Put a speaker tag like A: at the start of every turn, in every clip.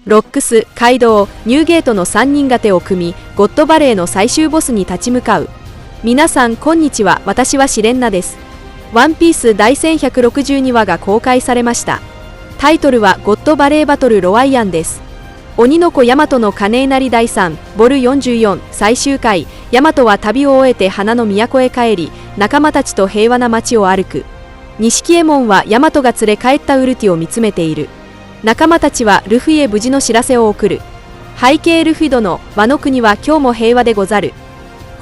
A: ロックス、カイドウ、ニューゲートの3人が手を組み、ゴッドバレーの最終ボスに立ち向かう。皆さんこんにちは、私はシレンナです。ワンピース第1162話が公開されました。タイトルはゴッドバレーバトルロワイアンです。鬼の子ヤマトの金稲荷第3ボル44最終回。ヤマトは旅を終えて花の都へ帰り、仲間たちと平和な街を歩く。錦右衛門はヤマトが連れ帰ったウルティを見つめている。仲間たちはルフィへ無事の知らせを送る。背景ルフィ殿、ワノ国は今日も平和でござる。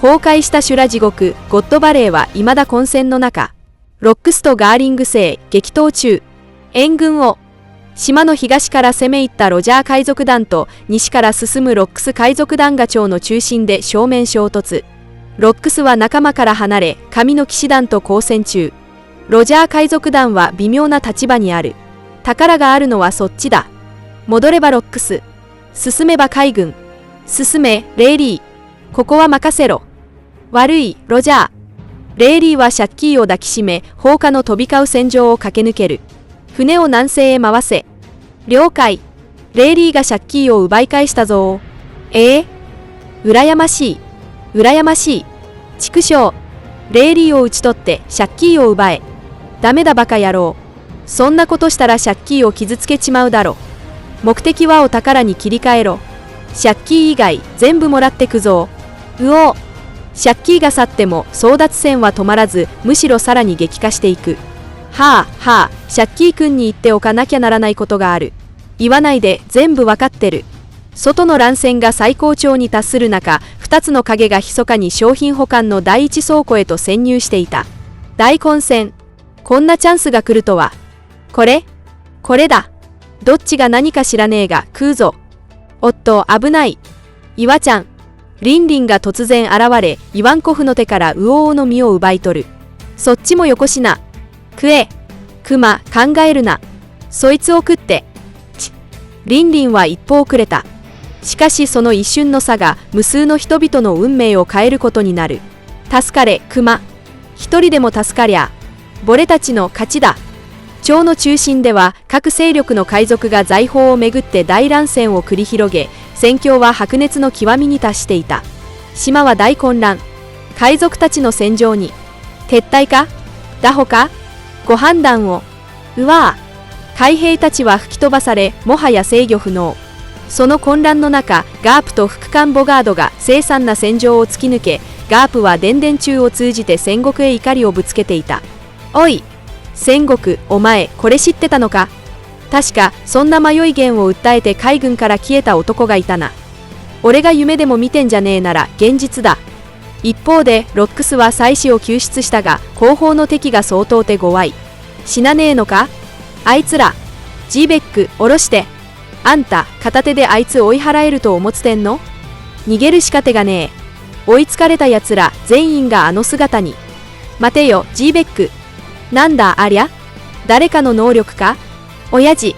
A: 崩壊した修羅地獄、ゴッドバレーは未だ混戦の中。ロックスとガーリング星、激闘中。援軍を。島の東から攻め入ったロジャー海賊団と西から進むロックス海賊団が町の中心で正面衝突。ロックスは仲間から離れ、神の騎士団と交戦中。ロジャー海賊団は微妙な立場にある。宝があるのはそっちだ。戻ればロックス。進めば海軍。進め、レイリー。ここは任せろ。悪い、ロジャー。レイリーはシャッキーを抱きしめ、放火の飛び交う戦場を駆け抜ける。船を南西へ回せ。了解。レイリーがシャッキーを奪い返したぞ。羨ましい。羨ましい。畜生。レイリーを討ち取ってシャッキーを奪え。ダメだバカ野郎。そんなことしたらシャッキーを傷つけちまうだろ。目的はお宝に切り替えろ。シャッキー以外全部もらってくぞ。うお。シャッキーが去っても争奪戦は止まらず、むしろさらに激化していく。はあ、シャッキー君に言っておかなきゃならないことがある。言わないで、全部わかってる。外の乱戦が最高潮に達する中、2つの影が密かに商品保管の第一倉庫へと潜入していた。大混戦。こんなチャンスが来るとは。これだ。どっちが何か知らねえが食うぞ。おっと、危ない。岩ちゃん。リンリンが突然現れ、イワンコフの手からウオウの実を奪い取る。そっちもよこしな。食え。クマ、考えるな。そいつを食って。リンリンは一歩遅れた。しかしその一瞬の差が無数の人々の運命を変えることになる。助かれ、クマ。一人でも助かりゃ。ボレたちの勝ちだ。町の中心では各勢力の海賊が財宝をめぐって大乱戦を繰り広げ、戦況は白熱の極みに達していた。島は大混乱。海賊たちの戦場に。撤退か打破かご判断を。うわぁ。海兵たちは吹き飛ばされ、もはや制御不能。その混乱の中、ガープと副官ボガードが凄惨な戦場を突き抜け、ガープは伝々中を通じて戦国へ怒りをぶつけていた。おい戦国、お前これ知ってたのか。確かそんな迷い源を訴えて海軍から消えた男がいたな。俺が夢でも見てんじゃねえなら現実だ。一方でロックスは妻子を救出したが、後方の敵が相当手強い。死なねえのかあいつら。ジーベック下ろして。あんた片手であいつ追い払えると思ってんの。逃げるしか手がねえ。追いつかれたやつら全員があの姿に。待てよジーベック。なんだありゃ。誰かの能力か。親父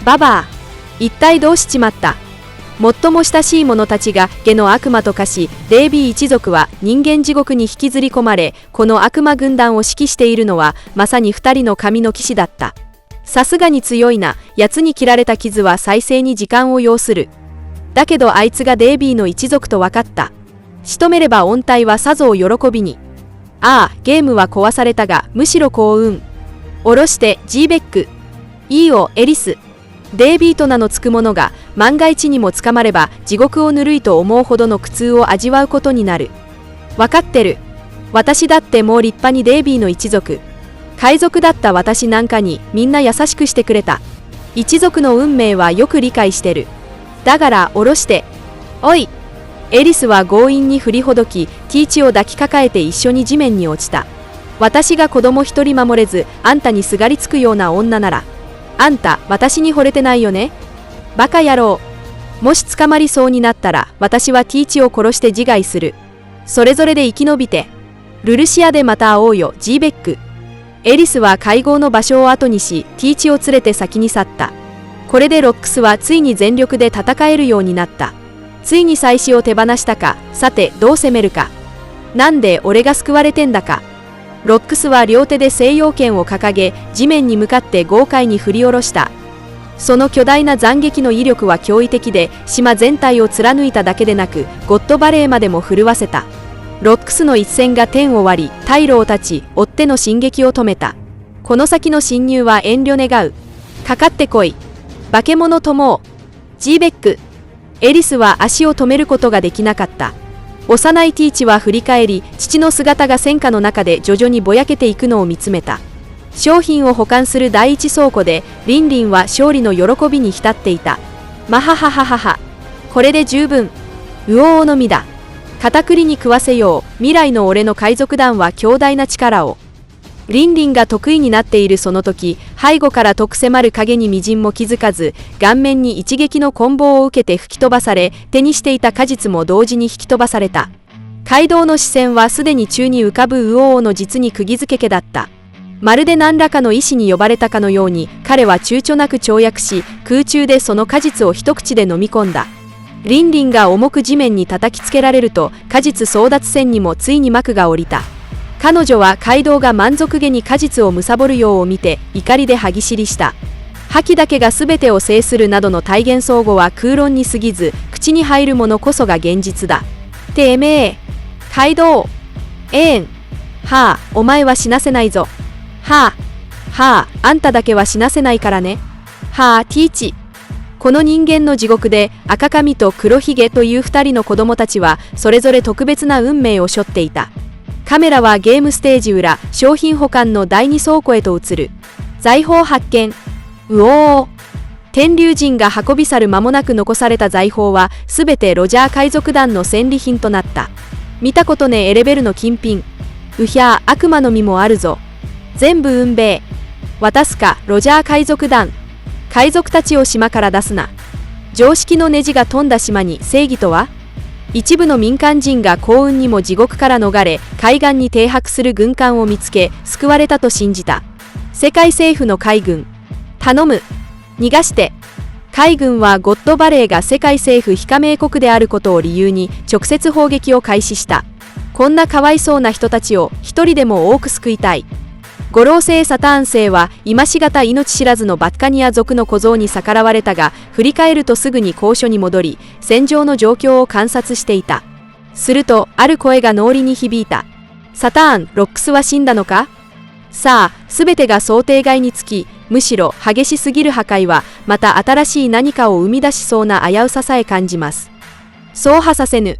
A: ババア。一体どうしちまった。最も親しい者たちが下の悪魔と化し、デイビー一族は人間地獄に引きずり込まれ、この悪魔軍団を指揮しているのはまさに2人の神の騎士だった。さすがに強いな。奴に切られた傷は再生に時間を要する。だけどあいつがデイビーの一族と分かった。仕留めれば御体はさぞ喜びに。ああ、ゲームは壊されたが、むしろ幸運。下ろして、ジーベック。いいよ、エリス。デイビーと名の付く者が、万が一にも捕まれば、地獄をぬるいと思うほどの苦痛を味わうことになる。わかってる。私だってもう立派にデイビーの一族。海賊だった私なんかに、みんな優しくしてくれた。一族の運命はよく理解してる。だから、下ろして。おい。エリスは強引に振りほどき、ティーチを抱きかかえて一緒に地面に落ちた。私が子供一人守れず、あんたにすがりつくような女なら。あんた、私に惚れてないよね。バカ野郎。もし捕まりそうになったら、私はティーチを殺して自害する。それぞれで生き延びて。ルルシアでまた会おうよ、ジーベック。エリスは会合の場所を後にし、ティーチを連れて先に去った。これでロックスはついに全力で戦えるようになった。ついに妻子を手放したか。さてどう攻めるか。なんで俺が救われてんだか。ロックスは両手で西洋剣を掲げ、地面に向かって豪快に振り下ろした。その巨大な斬撃の威力は驚異的で、島全体を貫いただけでなく、ゴッドバレーまでも震わせた。ロックスの一戦が天を割り、退路を断ち、追っての進撃を止めた。この先の侵入は遠慮願う。かかってこい。化け物とも。ジーベック。エリスは足を止めることができなかった。幼いティーチは振り返り、父の姿が戦火の中で徐々にぼやけていくのを見つめた。商品を保管する第一倉庫で、リンリンは勝利の喜びに浸っていた。まははははは。これで十分。うおおのみだ。片栗に食わせよう。未来の俺の海賊団は強大な力を。リンリンが得意になっているその時、背後から遠く迫る影にみじんも気づかず、顔面に一撃の棍棒を受けて吹き飛ばされ、手にしていた果実も同時に引き飛ばされた。カイドウの視線はすでに宙に浮かぶウオオの実に釘付け家だった。まるで何らかの意志に呼ばれたかのように、彼は躊躇なく跳躍し、空中でその果実を一口で飲み込んだ。リンリンが重く地面に叩きつけられると、果実争奪戦にもついに幕が下りた。彼女はカイドウが満足げに果実を貪るようを見て怒りで歯ぎしりした。覇気だけが全てを制するなどの体現相互は空論に過ぎず、口に入るものこそが現実だ。てめえ、カイドウ。はあ、お前は死なせないぞ。はあ、あんただけは死なせないからね。はあ、ティーチ。この人間の地獄で赤髪と黒ひげという2人の子供たちはそれぞれ特別な運命を背負っていた。カメラはゲームステージ裏、商品保管の第2倉庫へと移る。財宝発見。うおー。天竜人が運び去る間もなく残された財宝は、すべてロジャー海賊団の戦利品となった。見たことねえレベルの金品。うひゃー、悪魔の実もあるぞ。全部運米。渡すか、ロジャー海賊団。海賊たちを島から出すな。常識のネジが飛んだ島に正義とは？一部の民間人が幸運にも地獄から逃れ、海岸に停泊する軍艦を見つけ、救われたと信じた。世界政府の海軍。頼む。逃がして。海軍はゴッドバレーが世界政府非加盟国であることを理由に直接砲撃を開始した。こんなかわいそうな人たちを一人でも多く救いたい。五老星サターン星は今しがた命知らずのバッカニア族の小僧に逆らわれたが、振り返るとすぐに高所に戻り、戦場の状況を観察していた。すると、ある声が脳裏に響いた。サターン、ロックスは死んだのか？さあ、すべてが想定外につき、むしろ激しすぎる破壊は、また新しい何かを生み出しそうな危うささえ感じます。そうはさせぬ。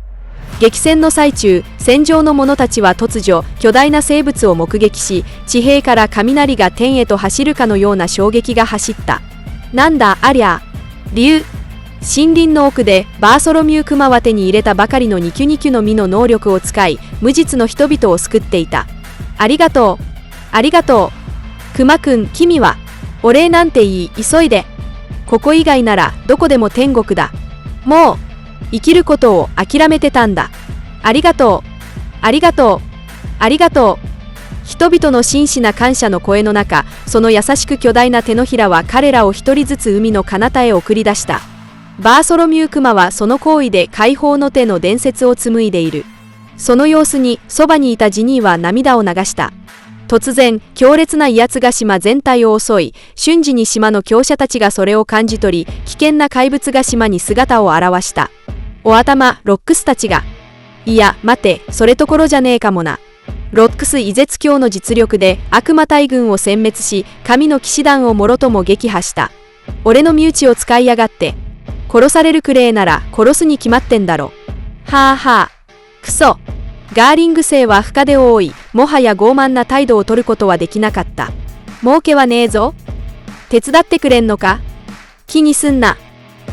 A: 激戦の最中、戦場の者たちは突如、巨大な生物を目撃し、地平から雷が天へと走るかのような衝撃が走った。なんだ、ありゃ。理由。森林の奥で、バーソロミュークマは手に入れたばかりのニキュニキュの実の能力を使い、無実の人々を救っていた。ありがとう。ありがとう。クマくん、君は。お礼なんていい、急いで。ここ以外なら、どこでも天国だ。もう。生きることを諦めてたんだ。ありがとう。ありがとう。ありがとう。人々の真摯な感謝の声の中、その優しく巨大な手のひらは彼らを一人ずつ海の彼方へ送り出した。バーソロミュークマはその行為で解放の手の伝説を紡いでいる。その様子にそばにいたジニーは涙を流した。突然、強烈な威圧が島全体を襲い、瞬時に島の強者たちがそれを感じ取り、危険な怪物が島に姿を現した。お頭、ロックスたちが。いや、待て、それところじゃねえかもな。ロックスイゼツ教の実力で悪魔大軍を殲滅し、神の騎士団をもろとも撃破した。俺の身内を使いやがって。殺されるくれえなら殺すに決まってんだろ。はあはあ。クソ。ガーリング星は深手を負い、もはや傲慢な態度を取ることはできなかった。儲けはねえぞ。手伝ってくれんのか？気にすんな。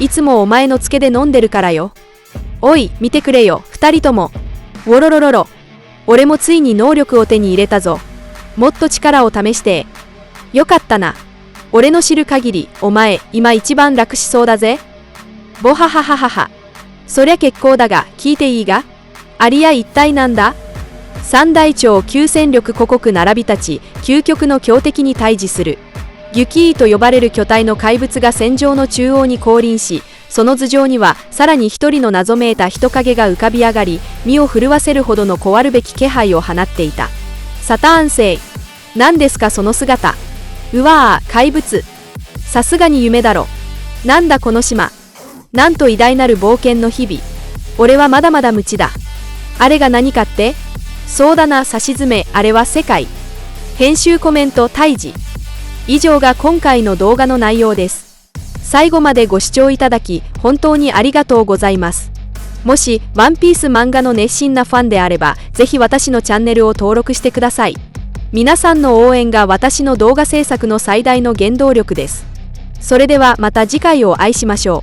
A: いつもお前のつけで飲んでるからよ。おい、見てくれよ、二人とも。ウォロロロロ。俺もついに能力を手に入れたぞ。もっと力を試して。よかったな。俺の知る限り、お前、今一番楽しそうだぜ。ボハハハハハ。そりゃ結構だが、聞いていいが？ありゃ一体なんだ？三大朝旧戦力古国並び立ち、究極の強敵に対峙する。ギュキーと呼ばれる巨体の怪物が戦場の中央に降臨し、その頭上にはさらに一人の謎めいた人影が浮かび上がり、身を震わせるほどのこわるべき気配を放っていた。サターン星。何ですかその姿。うわあ、怪物。さすがに夢だろ。なんだこの島。なんと偉大なる冒険の日々。俺はまだまだ無知だ。あれが何かって？そうだな、さしずめ、あれは世界。編集コメント、胎児。以上が今回の動画の内容です。最後までご視聴いただき、本当にありがとうございます。もし、ワンピース漫画の熱心なファンであれば、ぜひ私のチャンネルを登録してください。皆さんの応援が私の動画制作の最大の原動力です。それではまた次回をお会いしましょう。